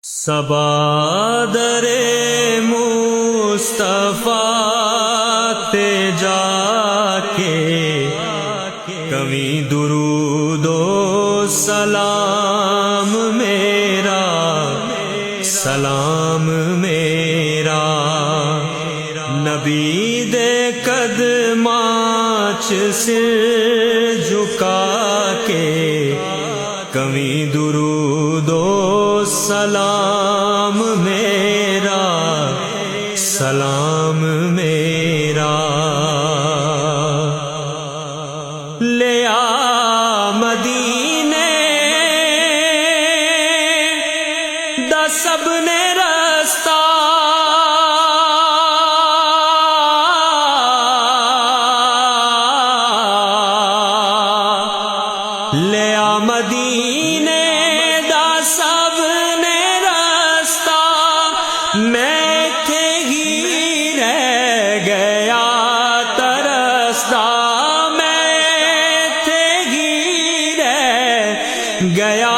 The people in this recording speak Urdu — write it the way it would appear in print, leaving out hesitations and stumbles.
صبا در مصطفیٰ تے جا کے کبھی درود و سلام میرا نبی دے قدماں چ سر جھکا کے کبھی درود و سلام میرا لے آ مدینے دا سب نے رستہ لے آ مدینے دا سب نے رستہ میں تھے ہی رہ گیا ترستا میں تھے ہی رہ گیا